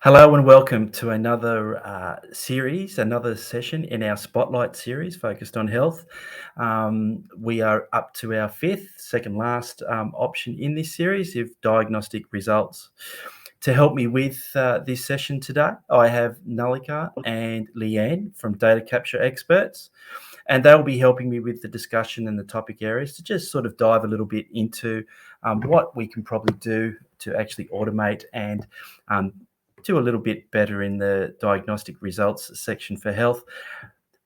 Hello and welcome to another series, another session in our Spotlight series focused on health. We are up to our fifth, second last option in this series of diagnostic results. To help me with this session today, I have Nalika and Leanne from Data Capture Experts, and they'll be helping me with the discussion and the topic areas to just sort of dive a little bit into what we can probably do to actually automate and do a little bit better in the diagnostic results section for health.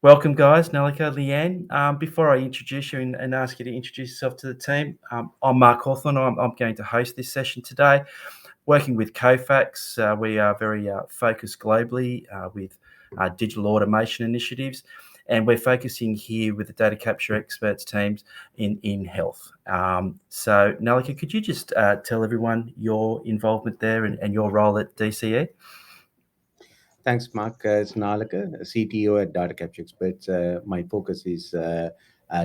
Welcome, guys. Nalika, Leanne. Before I introduce you and ask you to introduce yourself to the team, I'm Mark Hawthorne. I'm going to host this session today. Working with Kofax, we are very focused globally with digital automation initiatives, and we're focusing here with the Data Capture Experts teams in health. So, Nalika, could you just tell everyone your involvement there and your role at DCE? Thanks, Mark. It's Nalaka, CTO at Data Capture Experts. My focus is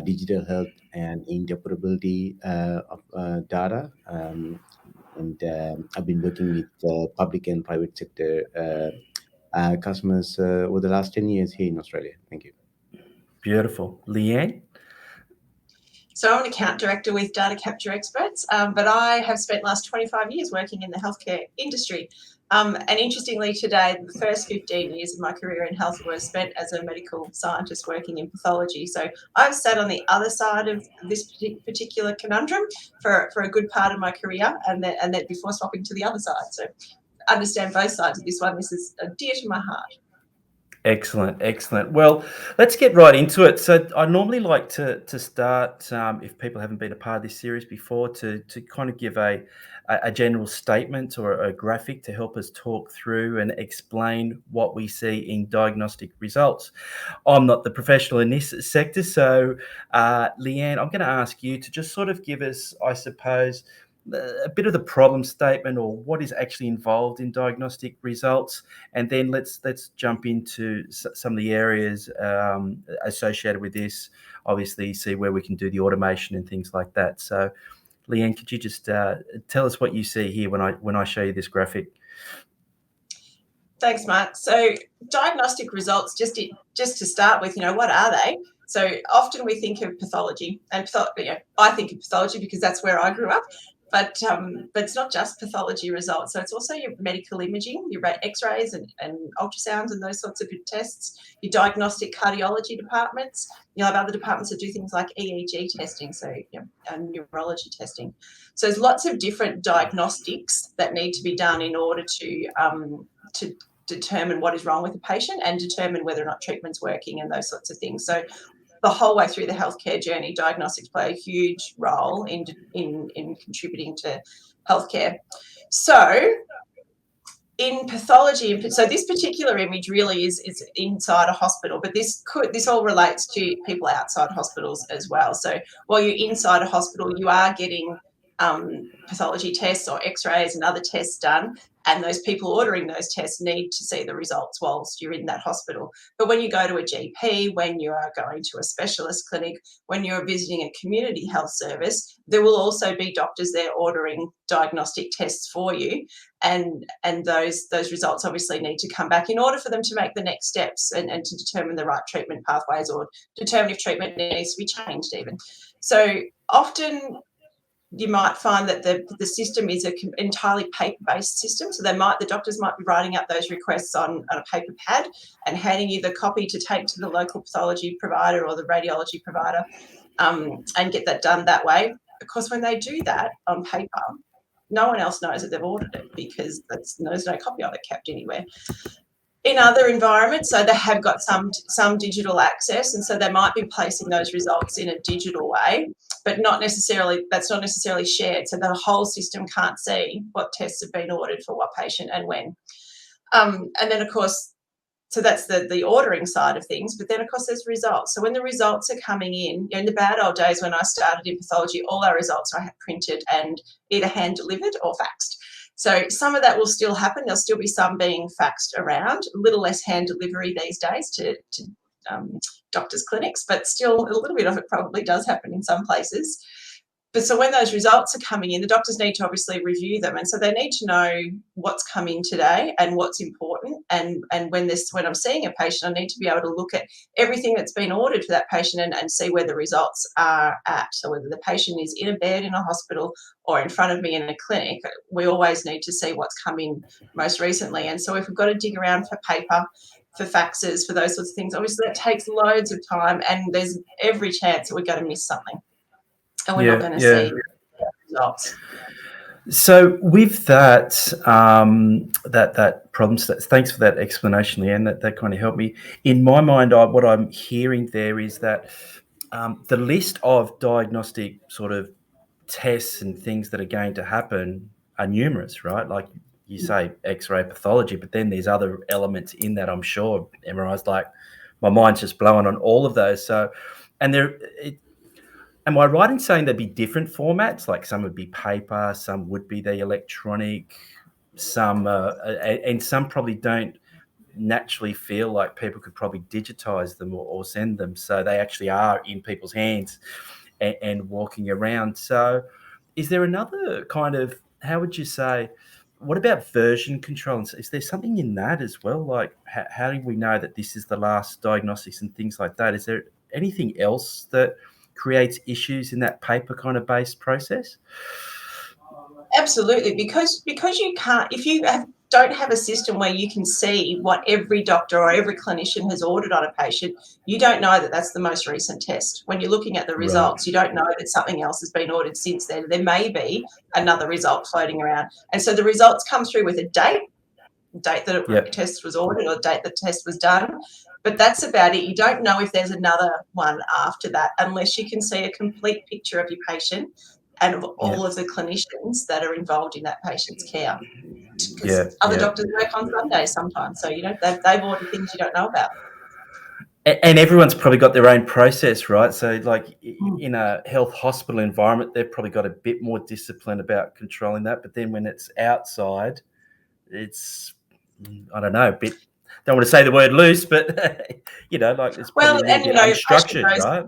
digital health and interoperability of data. And I've been working with public and private sector customers over the last 10 years here in Australia. Thank you. Beautiful. Leanne? So I'm an account director with Data Capture Experts, but I have spent the last 25 years working in the healthcare industry. And interestingly today, the first 15 years of my career in health were spent as a medical scientist working in pathology. So I've sat on the other side of this particular conundrum for a good part of my career, and then before swapping to the other side. So I understand both sides of this one. This is dear to my heart. Excellent, excellent. Well, let's get right into it. So I normally like to start, if people haven't been a part of this series before, to kind of give a general statement or a graphic to help us talk through and explain what we see in diagnostic results. I'm not the professional in this sector, so Leanne, I'm going to ask you to just sort of give us, I suppose, a bit of the problem statement or what is actually involved in diagnostic results, and then let's jump into some of the areas associated with this. Obviously, see where we can do the automation and things like that. So, Leanne, could you just tell us what you see here when I show you this graphic? Thanks, Mark. So, diagnostic results, just to start with, what are they? So often we think of pathology, and I think of pathology because that's where I grew up. But it's not just pathology results. So it's also your medical imaging, your X-rays and ultrasounds and those sorts of tests, your diagnostic cardiology departments. You'll have other departments that do things like EEG testing, so and neurology testing. So there's lots of different diagnostics that need to be done in order to determine what is wrong with the patient and determine whether or not treatment's working and those sorts of things. So the whole way through the healthcare journey, diagnostics play a huge role in contributing to healthcare. So in pathology, so this particular image really is inside a hospital, but this all relates to people outside hospitals as well. So while you're inside a hospital, you are getting pathology tests or X-rays and other tests done, and those people ordering those tests need to see the results whilst you're in that hospital. But when you go to a GP, when you are going to a specialist clinic, when you're visiting a community health service, there will also be doctors there ordering diagnostic tests for you, and those results obviously need to come back in order for them to make the next steps and to determine the right treatment pathways or determine if treatment needs to be changed even. So often you might find that the system is an entirely paper-based system. So the doctors might be writing up those requests on a paper pad and handing you the copy to take to the local pathology provider or the radiology provider and get that done that way. Of course, when they do that on paper, no one else knows that they've ordered it because there's no copy of it kept anywhere. In other environments, so they have got some digital access, and so they might be placing those results in a digital way, but that's not necessarily shared. So the whole system can't see what tests have been ordered for what patient and when. And then, of course, so that's the ordering side of things. But then, of course, there's results. So when the results are coming in the bad old days when I started in pathology, all our results I had printed and either hand delivered or faxed. So some of that will still happen. There'll still be some being faxed around, a little less hand delivery these days to doctors' clinics, but still a little bit of it probably does happen in some places. so when those results are coming in, the doctors need to obviously review them, and so they need to know what's come in today and what's important. And when I'm seeing a patient, I need to be able to look at everything that's been ordered for that patient and see where the results are at. So whether the patient is in a bed in a hospital or in front of me in a clinic, we always need to see what's come in most recently. And so if we've got to dig around for paper, for faxes, for those sorts of things, obviously that takes loads of time, and there's every chance that we're going to miss something. And we're not going to see results. So with that, that problem, thanks for that explanation, Leanne. That kind of helped me. In my mind, what I'm hearing there is that the list of diagnostic sort of tests and things that are going to happen are numerous, right? Like you say, X-ray pathology, but then there's other elements in that. I'm sure MRI's like my mind's just blowing on all of those. So, and am I right in saying there'd be different formats? Like some would be paper, some would be the electronic, some and some probably don't naturally feel like people could probably digitize them or send them, so they actually are in people's hands and walking around. So, is there another kind of, how would you say? What about version control? Is there something in that as well? Like, how do we know that this is the last diagnostics and things like that? Is there anything else that creates issues in that paper kind of based process? Absolutely, because you can't, if you don't have a system where you can see what every doctor or every clinician has ordered on a patient, you don't know that that's the most recent test. When you're looking at the results, you don't know that something else has been ordered since then. There may be another result floating around. And so the results come through with a date that a test was ordered or date the test was done. But that's about it. You don't know if there's another one after that unless you can see a complete picture of your patient and of all of the clinicians that are involved in that patient's care. Because other doctors work on Sundays sometimes. So, they've ordered things you don't know about. And everyone's probably got their own process, right? So like in a health hospital environment, they've probably got a bit more discipline about controlling that. But then when it's outside, it's, I don't know, a bit, don't want to say the word loose, but, like it's probably a little bit unstructured, right?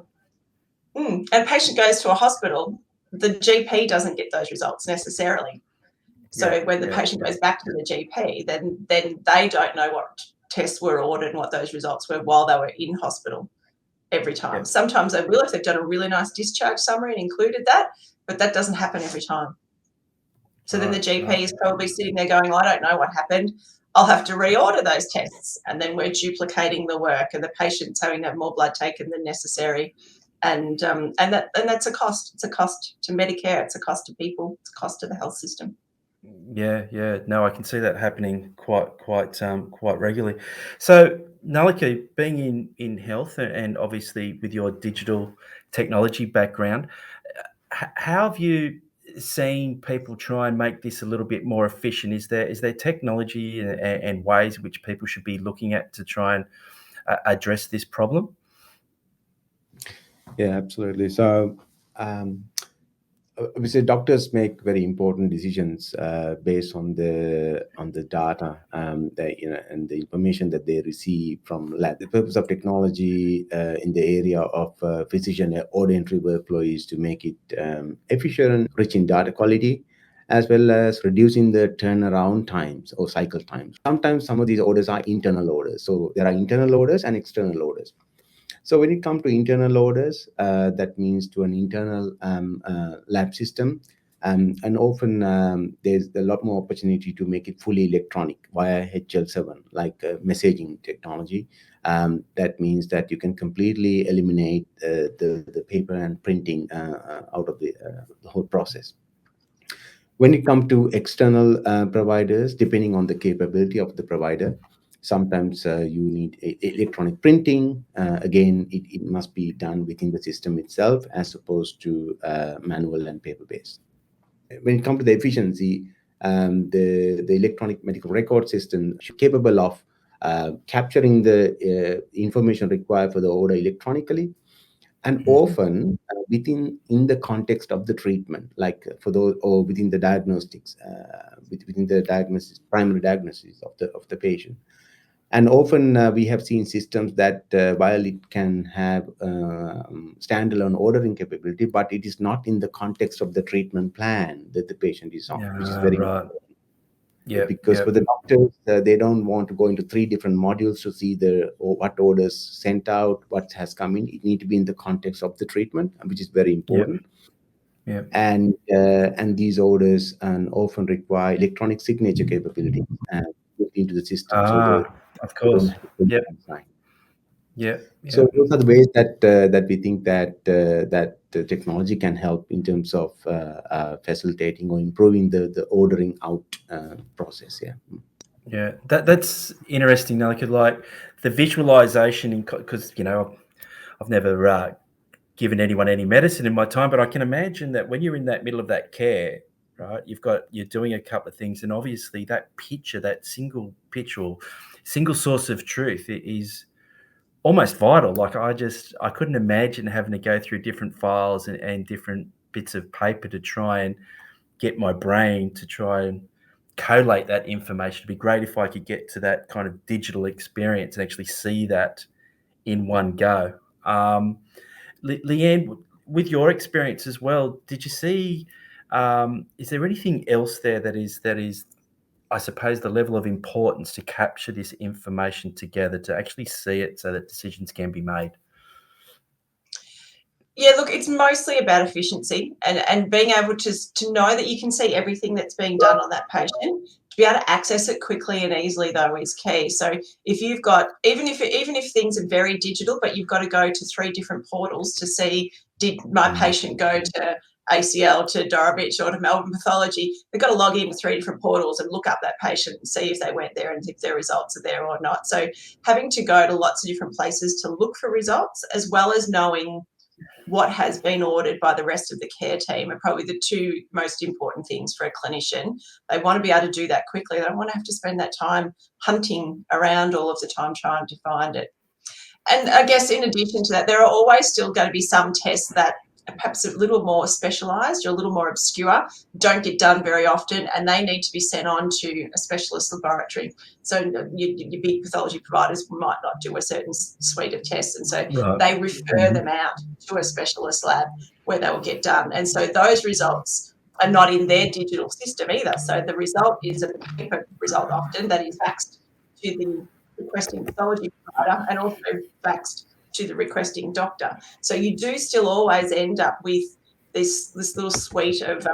And patient goes to a hospital, the GP doesn't get those results necessarily. So when the patient goes back to the GP, then they don't know what tests were ordered and what those results were while they were in hospital every time. Sometimes they will if they've done a really nice discharge summary and included that, but that doesn't happen every time. So then the GP is probably sitting there going, I don't know what happened. I'll have to reorder those tests. And then we're duplicating the work, and the patient's having to have more blood taken than necessary. And that's a cost. It's a cost to Medicare. It's a cost to people. It's a cost to the health system. Yeah. No, I can see that happening quite regularly. So, Nalika, being in health and obviously with your digital technology background, how have you seen people try and make this a little bit more efficient? Is there technology and ways in which people should be looking at to try and address this problem? Yeah, absolutely. So, obviously, doctors make very important decisions based on the data and the information that they receive from lab. The purpose of technology in the area of physician order entry workflow is to make it efficient, rich in data quality, as well as reducing the turnaround times or cycle times. Sometimes some of these orders are internal orders. So there are internal orders and external orders. So when it comes to internal orders, that means to an internal lab system, and often there's a lot more opportunity to make it fully electronic via HL7, like messaging technology. That means that you can completely eliminate the paper and printing out of the whole process. When it comes to external providers, depending on the capability of the provider, sometimes you need electronic printing. Again, it must be done within the system itself as opposed to manual and paper-based. When it comes to the efficiency, the electronic medical record system is capable of capturing the information required for the order electronically, and often in the context of the treatment, like for those, or within the diagnostics, within the primary diagnosis of the patient. And often we have seen systems that while it can have standalone ordering capability, but it is not in the context of the treatment plan that the patient is on, which is very Right. Yeah. because for the doctors, they don't want to go into 3 different modules to see what orders sent out, what has come in. It need to be in the context of the treatment, which is very important. Yeah. And these orders often require electronic signature capability into the system, so of course. yeah. Yeah. So those are the ways that we think that the technology can help in terms of facilitating or improving the ordering out process. Yeah. Yeah, that's interesting. Now, like the visualization, because I've never given anyone any medicine in my time, but I can imagine that when you're in that middle of that care, right, you're doing a couple of things, and obviously that picture, that single picture, or single source of truth is almost vital. Like I couldn't imagine having to go through different files and different bits of paper to try and get my brain to try and collate that information. It'd be great if I could get to that kind of digital experience and actually see that in one go. Leanne, with your experience as well, did you see? Is there anything else there that is, I suppose, the level of importance to capture this information together, to actually see it so that decisions can be made? Yeah, look, it's mostly about efficiency and being able to know that you can see everything that's being done on that patient. To be able to access it quickly and easily, though, is key. So if you've got, even if things are very digital, but you've got to go to 3 different portals to see, did my patient go to ACL, to Dorabitch, or to Melbourne Pathology, they've got to log into 3 different portals and look up that patient and see if they went there and if their results are there or not. So having to go to lots of different places to look for results, as well as knowing what has been ordered by the rest of the care team, are probably the 2 most important things for a clinician. They want to be able to do that quickly. They don't want to have to spend that time hunting around all of the time trying to find it. And I guess in addition to that, there are always still going to be some tests that are perhaps a little more specialised or a little more obscure, don't get done very often, and they need to be sent on to a specialist laboratory. So your big pathology providers might not do a certain suite of tests, and so they refer them out to a specialist lab where they will get done. And so those results are not in their digital system either. So the result is a paper result often that is faxed to the requesting pathology provider and also faxed to the requesting doctor. So you do still always end up with this little suite of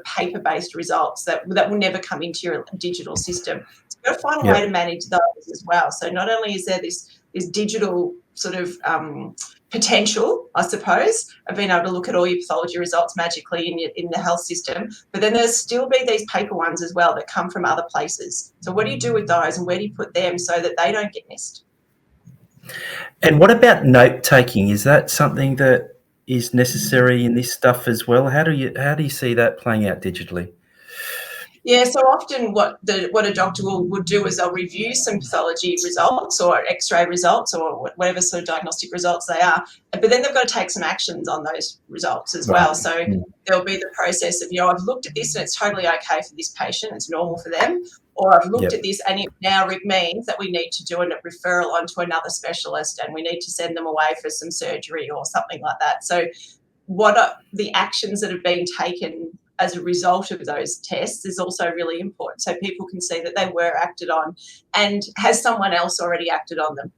paper-based results that will never come into your digital system. So you've got to find a way to manage those as well. So not only is there this digital sort of potential, I suppose, of being able to look at all your pathology results magically in the health system, but then there's still be these paper ones as well that come from other places. So what do you do with those, and where do you put them so that they don't get missed? And what about note taking? Is that something that is necessary in this stuff as well? How do you see that playing out digitally? Yeah, so often what a doctor will do is they'll review some pathology results or X-ray results or whatever sort of diagnostic results they are, but then they've got to take some actions on those results as well. So there'll be the process of, I've looked at this and it's totally okay for this patient, it's normal for them, or I've looked at this and it now means that we need to do a referral onto another specialist and we need to send them away for some surgery or something like that. So what are the actions that have been taken as a result of those tests is also really important, so people can see that they were acted on, and has someone else already acted on them.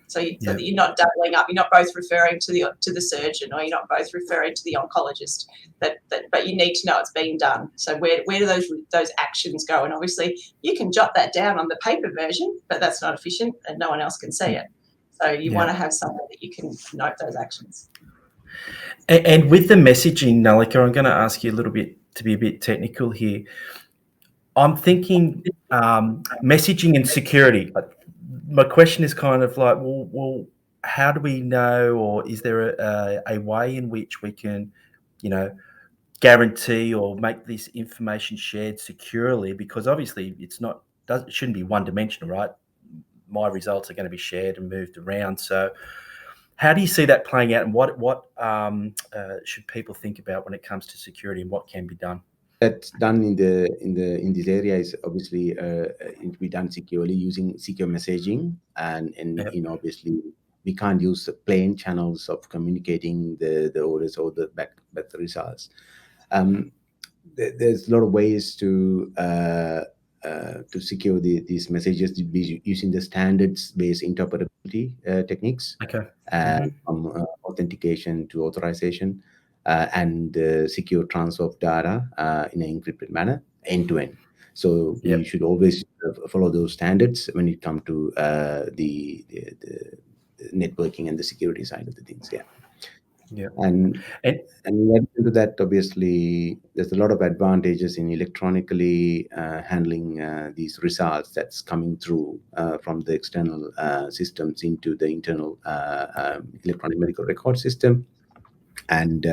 So that you're not doubling up, you're not both referring to the surgeon, or you're not both referring to the oncologist, but you need to know it's being done. So where do those actions go? And obviously you can jot that down on the paper version, but that's not efficient and no one else can see it. So you want to have somewhere that you can note those actions. And with the messaging, Nalika, I'm going to ask you a little bit to be a bit technical here. I'm thinking messaging and security. My question is kind of like, well, how do we know, or is there a way in which we can, guarantee or make this information shared securely? Because obviously it shouldn't be one-dimensional, right? My results are going to be shared and moved around. So how do you see that playing out, and what should people think about when it comes to security and what can be done? that's done in this area is obviously it to be done securely using secure messaging, and Yep. obviously we can't use plain channels of communicating the orders or the back the results. There's a lot of ways to secure these messages using the standards-based interoperability techniques, Okay. from authentication to authorization, and secure transfer of data in an encrypted manner, end to end. So we Yep. should always follow those standards when it comes to the networking and the security side of the things. Yeah. Yep. And And in addition to that, obviously, there's a lot of advantages in electronically handling these results that's coming through from the external systems into the internal electronic medical record system. And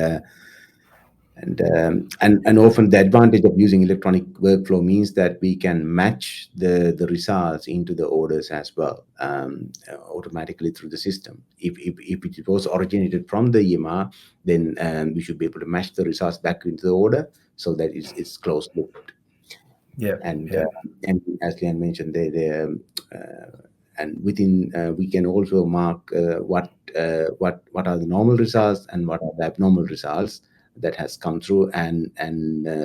and often the advantage of using electronic workflow means that we can match the results into the orders as well, automatically through the system. If it was originated from the EMR, then we should be able to match the results back into the order so that it's closed looped. yeah, And yeah, as Leanne mentioned, and within we can also mark what are the normal results and what are the abnormal results that has come through, and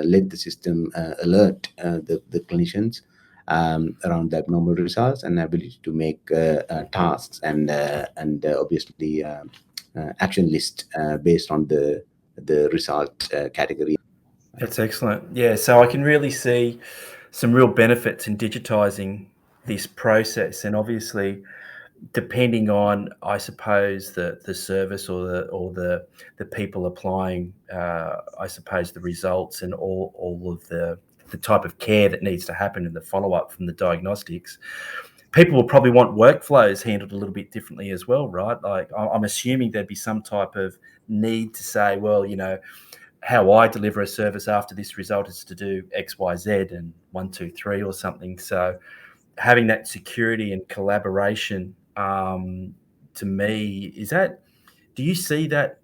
let the system alert the clinicians around the abnormal results and ability to make tasks and obviously action list based on the result category. that's excellent. Yeah, so I can really see some real benefits in digitizing this process, and obviously, depending on, I suppose, the service or the people applying, I suppose, the results and all of the type of care that needs to happen in the follow up from the diagnostics. People will probably want workflows handled a little bit differently as well, right? Like I'm assuming there'd be some type of need to say, well, how I deliver a service after this result is to do X, Y, Z, and 1, 2, 3 or something. So having that security and collaboration, to me, do you see that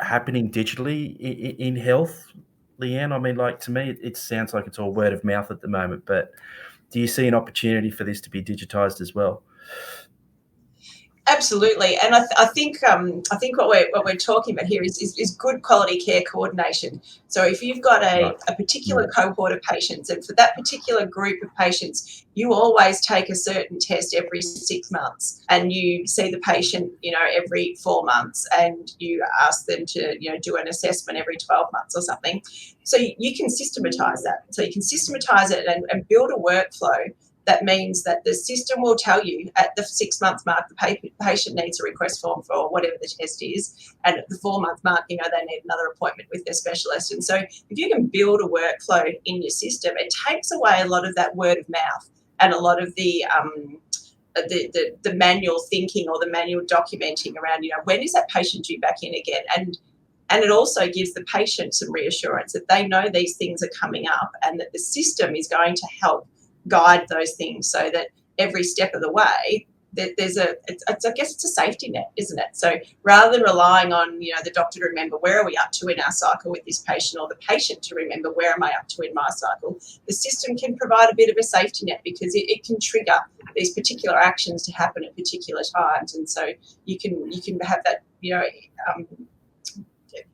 happening digitally in health, Leanne? I mean, like, to me, it sounds like it's all word of mouth at the moment, but do you see an opportunity for this to be digitized as well? Absolutely, and I think what we're talking about here is good quality care coordination. So if you've got Right. a particular cohort of patients, and for that particular group of patients, you always take a certain test every 6 months, and you see the patient, every 4 months, and you ask them to, do an assessment every 12 months or something. So you can systematize that. So you can systematize it and build a workflow. That means that the system will tell you at the 6 month mark the patient needs a request form for whatever the test is, and at the 4 month mark, they need another appointment with their specialist. And so if you can build a workflow in your system, it takes away a lot of that word of mouth and a lot of the manual thinking or the manual documenting around, when is that patient due back in again? And it also gives the patient some reassurance that they know these things are coming up and that the system is going to help guide those things so that every step of the way that I guess it's a safety net, isn't it? So rather than relying on, the doctor to remember where are we up to in our cycle with this patient, or the patient to remember where am I up to in my cycle, the system can provide a bit of a safety net because it can trigger these particular actions to happen at particular times. And so you can have that,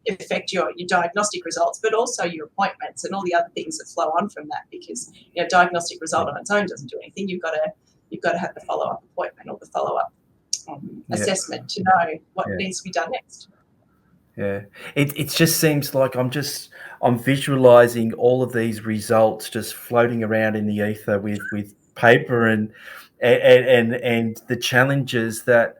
affect your diagnostic results, but also your appointments and all the other things that flow on from that. Because diagnostic result on its own doesn't do anything. You've got to have the follow-up appointment or the follow-up assessment to know what needs to be done next. Yeah, it just seems like I'm visualizing all of these results just floating around in the ether with paper and the challenges that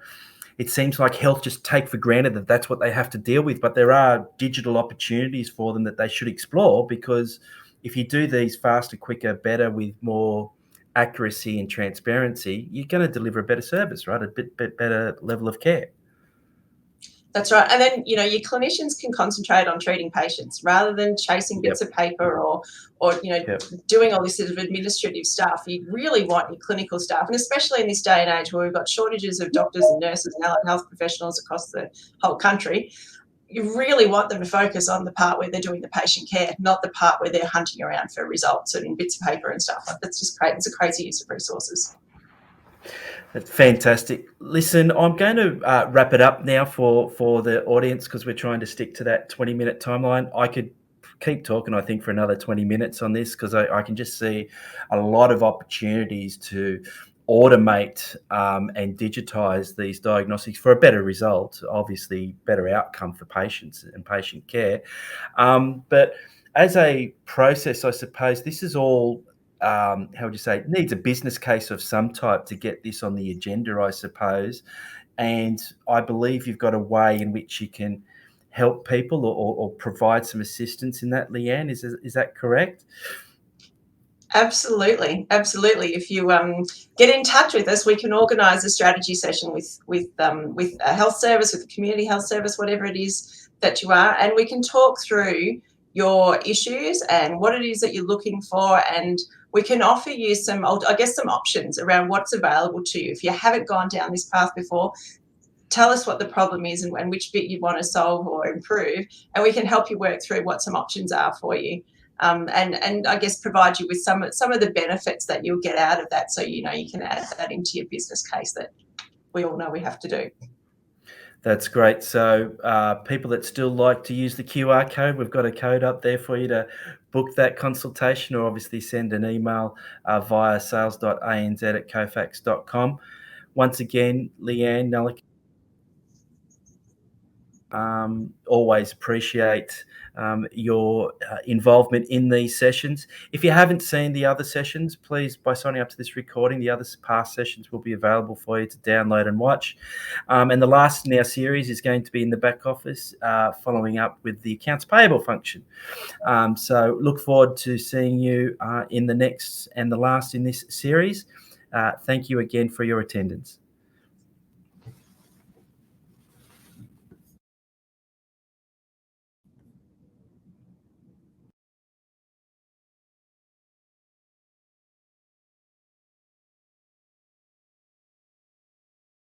it seems like health just take for granted that that's what they have to deal with. But there are digital opportunities for them that they should explore, because if you do these faster, quicker, better with more accuracy and transparency, you're going to deliver a better service, right? A bit better level of care. That's right. And then, your clinicians can concentrate on treating patients rather than chasing bits of paper or doing all this sort of administrative stuff. You really want your clinical staff, and especially in this day and age where we've got shortages of doctors and nurses and allied health professionals across the whole country, you really want them to focus on the part where they're doing the patient care, not the part where they're hunting around for results and in bits of paper and stuff. That's just great. It's a crazy use of resources. That's fantastic. Listen, I'm going to wrap it up now for the audience, because we're trying to stick to that 20-minute timeline. I could keep talking, I think, for another 20 minutes on this, because I can just see a lot of opportunities to automate and digitize these diagnostics for a better result, obviously better outcome for patients and patient care. But as a process, I suppose this is all, how would you say, needs a business case of some type to get this on the agenda, I suppose. And I believe you've got a way in which you can help people or provide some assistance in that, Leanne. Is that correct? Absolutely. If you get in touch with us, we can organise a strategy session with a health service, with a community health service, whatever it is that you are, and we can talk through your issues and what it is that you're looking for, and we can offer you some options around what's available to you. If you haven't gone down this path before, tell us what the problem is and which bit you want to solve or improve, and we can help you work through what some options are for you. And I guess provide you with some of the benefits that you'll get out of that, so you can add that into your business case that we all know we have to do. That's great. So people that still like to use the QR code, we've got a code up there for you to book that consultation, or obviously send an email via sales.anz@cofax.com. Once again, Leanne, Nalika, always appreciate your involvement in these sessions. If you haven't seen the other sessions, please, by signing up to this recording, the other past sessions will be available for you to download and watch. And the last in our series is going to be in the back office, following up with the accounts payable function. So look forward to seeing you in the next and the last in this series. Thank you again for your attendance.